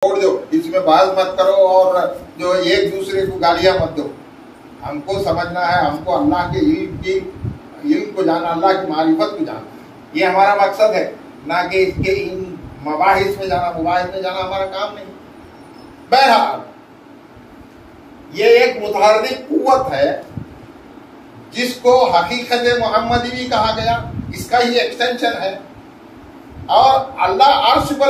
چھوڑ دو، اس میں بحث مت کرو اور جو ایک دوسرے کو گالیاں مت دو. ہم کو سمجھنا ہے، ہم کو اللہ کے علم کو جانا، اللہ کی معرفت کو جانا، یہ ہمارا مقصد ہے، نہ کہ اس کے ان مباحث میں جانا ہمارا کام نہیں. بہرحال یہ ایک متحرک قوت ہے جس کو حقیقت محمدی بھی کہا گیا، اس کا ہی ایکسٹینشن ہے. اور اللہ عرش پر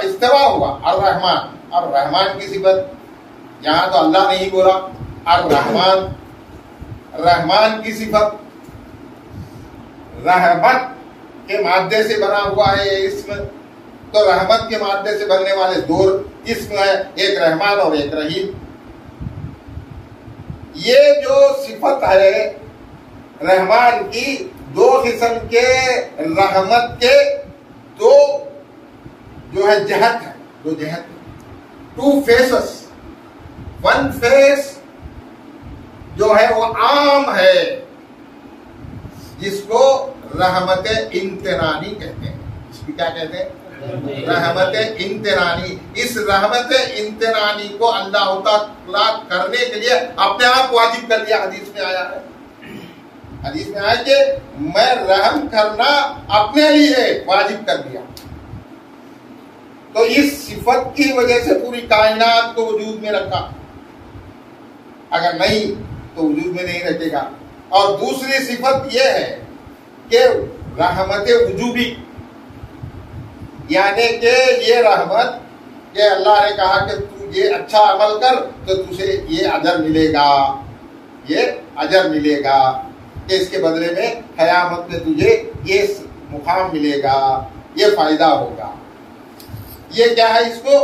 استوا ہوا، الرحمن کی صفت یہاں تو اللہ نہیں بولا، رحمان کی صفت، رحمت کے مادے سے بنا ہوا ہے یہ اسم. تو رحمت کے مادے سے بننے والے دو اسم ہے، ایک رحمان اور ایک رحیم. یہ جو صفت ہے رحمان کی، دو قسم کے رحمت کے دو جو ہے جہت ہے، دو جہت، ٹو فیسز. ون فیس جو ہے وہ عام ہے، جس کو رحمت امتنانی کہتے ہیں. اس کی کیا کہتے ہیں؟ رحمت امتنانی. اس رحمت امتنانی کو اللہ تعالیٰ کرنے کے لیے اپنے آپ واجب کر دیا. حدیث میں آیا ہے، حدیث میں آیا کہ میں رحم کرنا اپنے لیے واجب کر دیا. تو اس صفت کی وجہ سے پوری کائنات کو وجود میں رکھا، اگر نہیں تو وجود میں نہیں رکھے گا. اور دوسری صفت یہ ہے کہ رحمت وجوبی، یعنی کہ یہ رحمت کہ اللہ نے کہا کہ تو یہ اچھا عمل کر تو تجھے یہ اجر ملے گا، یہ اجر ملے گا، کہ اس کے بدلے میں قیامت میں تجھے یہ مقام ملے گا، یہ فائدہ ہوگا. یہ کیا ہے؟ اس کو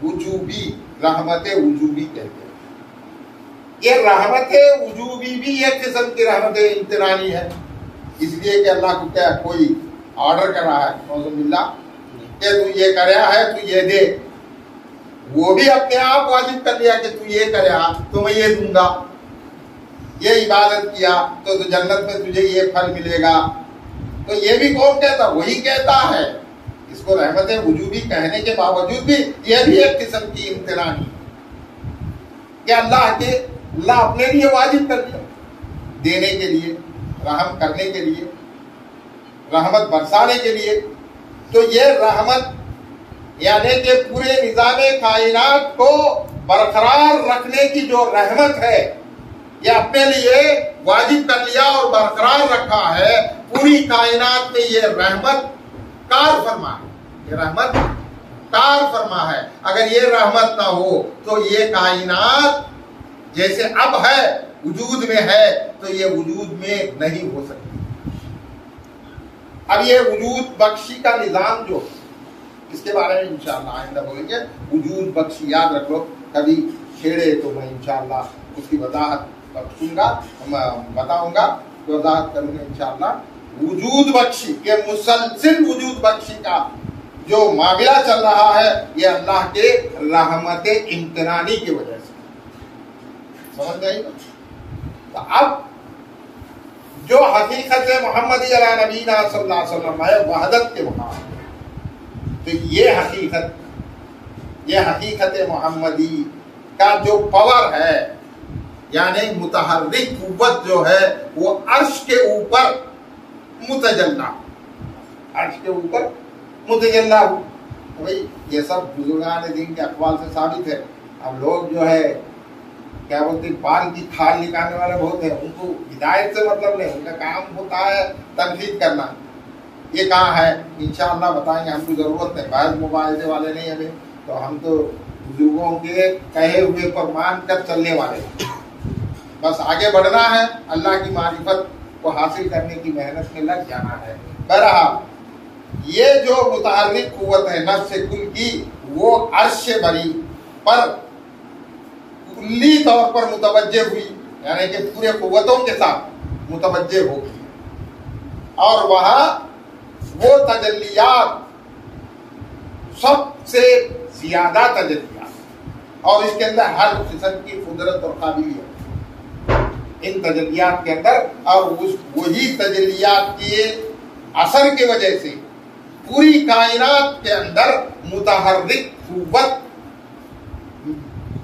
وجوبی، رحمت وجوبی کہتے ہیں. یہ رحمت وجوبی بھی ایک قسم کی رحمت امتنانی ہے، اس لیے کہ اللہ کو کیا کوئی آرڈر کر رہا ہے نعوذ باللہ کہ تو یہ کریا ہے تو یہ دے، وہ بھی اپنے آپ واجب کر لیا کہ تو یہ کریا تو میں یہ دوں گا، یہ عبادت کیا تو جنت میں تجھے یہ پھل ملے گا. تو یہ بھی کون کہتا؟ وہی کہتا ہے. اس کو رحمت وجوبی کہنے کے باوجود بھی یہ بھی ایک قسم کی امتنانی کہ اللہ اپنے لیے واجب کر دیا، دینے کے لیے، رحم کرنے کے لیے، رحمت برسانے کے لیے. تو یہ رحمت یعنی کہ پورے نظام کائنات کو برقرار رکھنے کی جو رحمت ہے، یہ اپنے لیے واجب کر لیا اور برقرار رکھا ہے. پوری کائنات میں یہ رحمت کار فرما ہے، یہ رحمت کار فرما ہے. اگر یہ رحمت نہ ہو تو یہ کائنات جیسے اب ہے، وجود میں ہے، تو یہ وجود میں نہیں ہو سکتی. اب یہ وجود بخشی کا نظام جو، اس کے بارے میں انشاءاللہ آئندہ بولیں گے. وجود بخشی یاد رکھ لو، کبھی چھیڑے تو میں انشاءاللہ اس کی وضاحت بخشوں گا، بتاؤں گا، وضاحت کروں گا انشاءاللہ. وجود بخشی، یہ مسلسل وجود بخشی کا جو معاملہ چل رہا ہے، یہ اللہ کے رحمت امتنانی کی وجہ سے. سمجھ گئی؟ تو اب جو حقیقت محمدی علی نبینا صلی اللہ علیہ وسلم ہے وحدت کے مقام، تو یہ حقیقت محمدی کا جو پاور ہے، یعنی متحرک قوت جو ہے، وہ عرش کے اوپر متجلا، عرش کے اوپر متجلا ہو. بھائی یہ سب بزرگان دین کے اقوال سے ثابت ہے. اب لوگ جو ہے کیا بولتے ہیں، پان کی کھال نکالنے والے بہت ہیں، ان کو ہدایت سے مطلب نہیں، ان کا کام ہوتا ہے تنقید کرنا. یہ کہاں ہے؟ انشاءاللہ بتائیں گے. ہم کو ضرورت نہیں، بعض مباحثے والے نہیں ہمیں، تو ہم تو بزرگوں کے کہے ہوئے پر مان کر چلنے والے، بس آگے بڑھنا ہے، اللہ کی معرفت کو حاصل کرنے کی محنت میں لگ جانا ہے. بہرحال یہ جو متحرک قوت ہے نفس کل کی، وہ عرش بری پر کلی طور پر متوجہ ہوئی، یعنی کہ پورے قوتوں کے ساتھ متوجہ ہوگی. اور وہاں وہ تجلیات، سب سے زیادہ تجلیات، اور اس کے اندر ہر قسم کی قدرت اور قابلیت ان تجلیات کے اندر، اور وہی تجلیات کے اثر کی وجہ سے پوری کائنات کے اندر متحرک قوت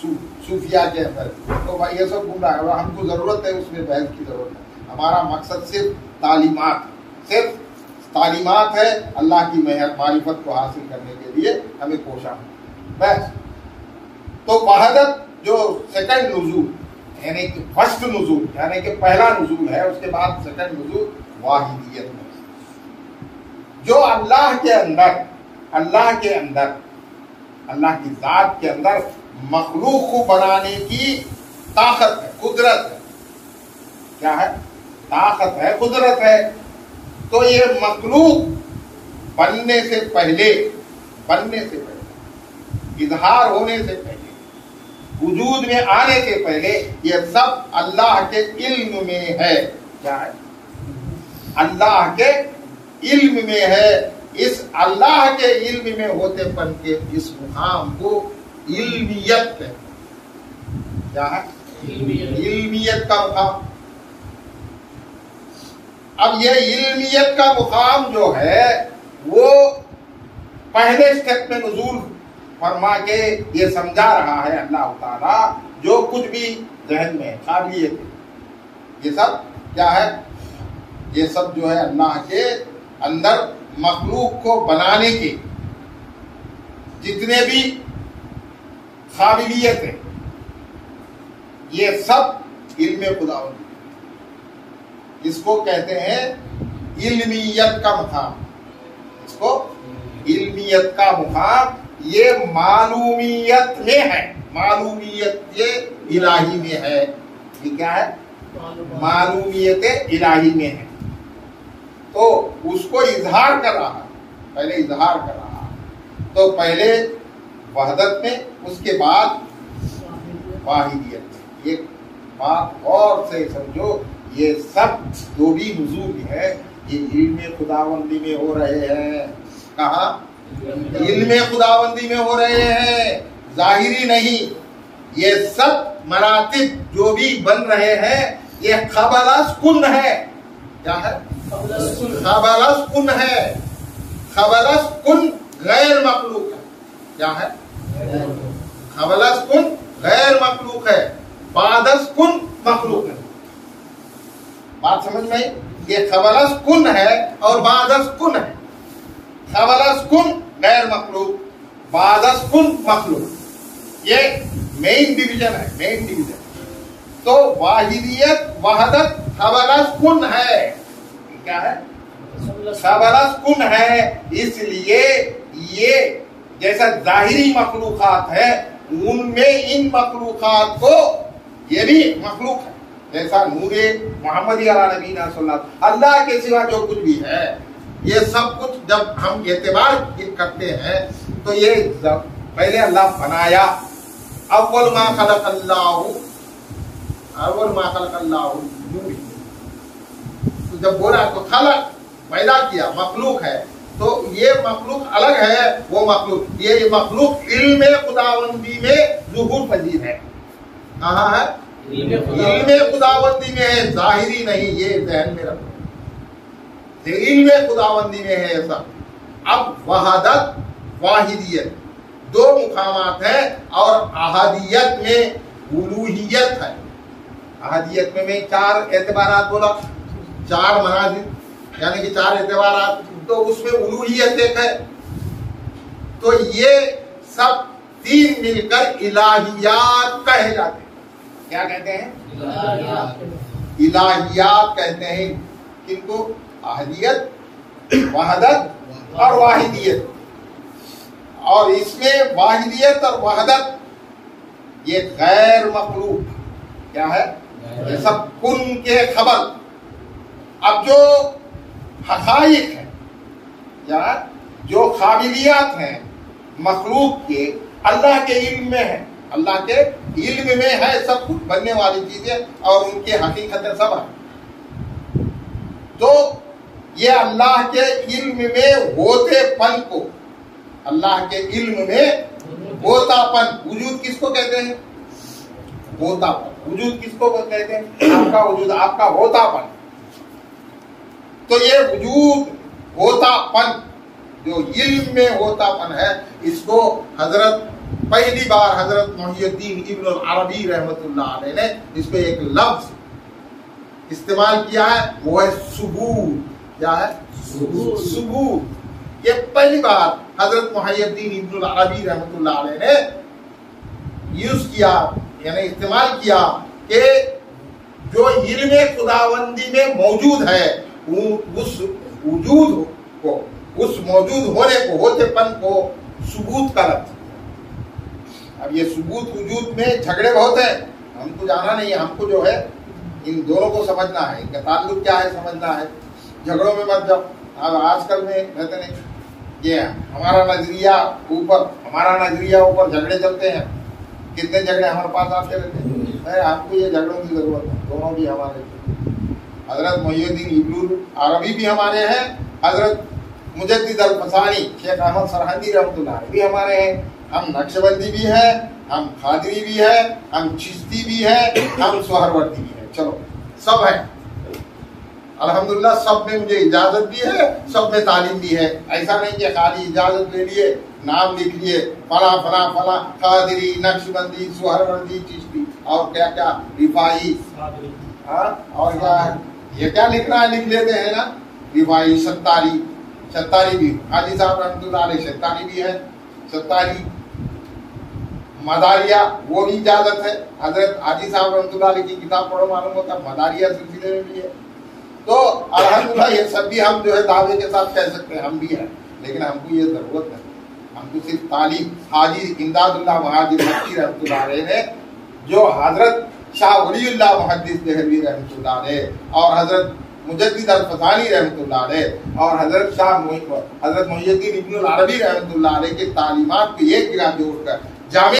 صوفیہ کے اندر. تو یہ سب گمراہ ہے اور ہم کو ضرورت ہے اس میں بحث کی ضرورت ہے. ہمارا مقصد صرف تعلیمات ہے اللہ کی معرفت کو حاصل کرنے کے لیے ہمیں کوشاں بس. تو وحدت جو سیکنڈ نزول یعنی کہ فرسٹ نزول یعنی کہ پہلا نزول ہے, اس کے بعد سیکنڈ نزول واحدیت میں, جو اللہ کے اندر اللہ کی ذات کے اندر مخلوق کو بنانے کی طاقت ہے, قدرت ہے. کیا ہے؟ طاقت ہے, قدرت ہے. تو یہ مخلوق بننے سے پہلے اظہار ہونے سے پہلے, وجود میں آنے سے پہلے یہ سب اللہ کے علم میں ہے. کیا ہے؟ اللہ کے علم میں ہے. اس اللہ کے علم میں ہوتے پن کے اس مقام کو علمیت ہے. کیا ہے؟ علمیت کا مقام. اب یہ علمیت کا مقام جو ہے وہ پہلے سٹیپ میں نزول فرما کے یہ سمجھا رہا ہے اللہ تعالیٰ جو کچھ بھی ذہن میں قابلیت ہے, یہ سب کیا ہے؟ یہ سب جو ہے اللہ کے اندر مخلوق کو بنانے کے جتنے بھی قابلیت ہے یہ سب علم خداوندی. اس کو کہتے ہیں علمیت کا مقام. اس کو علمیت کا مقام یہ معلومیت میں ہے. معلومیت یہ الہی میں ہے. یہ کیا ہے؟ معلومیت الہی میں ہے. تو اس کو اظہار کر رہا ہے, پہلے اظہار کر رہا ہے. تو پہلے وحدت میں, اس کے بعد واحدیت میں. ایک بات اور سے سمجھو, یہ سب جو بھی نزول ہے یہ علم خداوندی میں ہو رہے ہیں. کہاں؟ علم خداوندی میں ہو رہے ہیں, ظاہری نہیں. یہ سب مراتب جو بھی بن رہے ہیں یہ خبرس کن ہے. کیا ہے؟ خبرس کن ہے. خبرس کن غیر مخلوق ہے. کیا ہے؟ خبرس کن غیر مخلوق ہے. بعدس کن مخلوق ہے. بات سمجھ میں؟ یہ خبرس کن ہے اور بعدس کن ہے. خبرس کن غیر مخلوق, بعدس کن مخلوق. یہ مین ڈویژن ہے, مین ڈویژن. تو واحدیت وحدت خبرس کن ہے. کیا ہے؟ خبرس کن ہے. اس لیے یہ جیسا ظاہری مخلوقات ہے ان میں ان مخلوقات کو یہ بھی مخلوق ہے. جیسا نور محمدی علیہ نبینا صلی اللہ علیہ وسلم, اللہ کے سوا جو کچھ بھی ہے یہ سب کچھ جب ہم اعتبار کرتے ہیں تو یہ پہلے اللہ بنایا. اول ما خلق اللہ نور. تو جب بولا تو خلق پیدا کیا, مخلوق ہے. تو یہ مخلوق الگ ہے, وہ مخلوق یہ مخلوق علم خداوندی میں ظہور پذیر ہے. کہاں ہے؟ علم خداوندی میں ہے, ظاہری نہیں. یہ ذہن میں رکھو, علم خداوندی میں ہے ایسا. اب وحدت واحدیت دو مقامات ہیں اور احدیت میں الوہیت ہے. احدیت میں چار اعتبارات بولا, چار منازل یعنی کہ چار اعتبارات. تو اس میں الوہیت ایک ہے. تو یہ سب تین مل کر الہیات کہے جاتے ہیں. کیا کہتے ہیں؟ الہیات کہتے ہیں. کن کو؟ احدیت, وحدت اور واحدیت. اور اس میں واحدیت اور وحدت یہ غیر مخلوق. کیا ہے؟ یہ سب کن کے خبر. اب جو حقائق ہیں یا جو قابلیات ہیں مخلوق کے اللہ کے علم میں ہے. اللہ کے علم میں ہے سب کچھ بننے والی چیزیں اور ان کے حقیقتیں سب ہیں. تو یہ اللہ کے علم میں ہوتے پن کو, اللہ کے علم میں ہوتا پن, وجود کس کو کہتے ہیں؟ ہوتا پن. وجود کس کو کہتے ہیں؟ آپ کا وجود, آپ کا ہوتا پن. تو یہ وجود ہوتا پن جو علم میں ہوتا پن ہے, اس کو حضرت پہلی بار حضرت محی الدین ابن العربی رحمۃ اللہ علیہ نے اس پہ ایک لفظ استعمال کیا ہے، وہ ہے ثبوت. کیا ہے؟ ثبوت. یہ پہلی بار حضرت محی الدین ابن العربی رحمۃ اللہ علیہ نے یوز کیا، یعنی استعمال کیا کہ جو علم خداوندی میں موجود ہے اس وجود کو، اس موجود ہونے کو، ہوتے پن کو ثبوت کا لفظ. اب یہ ثبوت وجود میں جھگڑے بہت ہیں، ہم کو جانا نہیں ہے، ہم کو جو ہے ان دونوں کو سمجھنا ہے، ان کا تعلق کیا ہے سمجھنا ہے. جھگڑوں میں مت جاؤ. اب آج کل میں رہتے نہیں، یہ ہمارا نظریہ اوپر جھگڑے چلتے ہیں. کتنے جھگڑے ہمارے پاس آتے رہتے ہیں. ہم کو یہ جھگڑوں کی ضرورت ہے، دونوں بھی ہمارے. حضرت محی الدین ابن العربی بھی ہمارے ہیں، حضرت مجدد الفسانی شیخ احمد سرہندی رحمۃ اللہ علیہ بھی ہمارے ہیں. ہم نقشبندی بھی ہے، ہم قادری بھی ہے، ہم چشتی بھی ہے، ہم سہروردی بھی ہے. چلو سب ہے الحمدللہ. سب میں مجھے اجازت بھی ہے، سب میں تعلیم بھی ہے. ایسا نہیں کہ خالی اجازت لے لیے، نام لکھ لیے، فلاں فلاں فلاں، قادری، نقشبندی، سہروردی، چشتی اور کیا کیا، رفاعی، اور کیا یہ کیا لکھنا ہے لکھ لیتے ہیں نا. رفاعی، ستاری بھی حاجی صاحب رحمۃ اللہ علیہ ستاری بھی ہے. ستاری مداریہ وہ بھی اجازت ہے. حضرت حاجی صاحب رحمۃ اللہ علیہ کی کتاب پڑھو معلوم ہوتا ہے مداریہ سلسلے میں بھی ہے. تو الحمدللہ یہ سب بھی ہم جو ہے دعوے کے ساتھ کہہ سکتے ہیں ہم بھی ہیں، لیکن ہم کو یہ ضرورت نہیں. ہم کو صرف تعلیم. حاجی امداد اللہ مہاجر مکی رحمۃ اللہ علیہ نے جو حضرت شاہ ولی اللہ محدث دہلوی رحمۃ اللہ علیہ اور حضرت مجدد الفسانی رحمۃ اللہ علیہ اور حضرت محی الدین ابن العربی رحمۃ اللہ علیہ کی تعلیمات کو ایک جگہ جوڑ کر جامع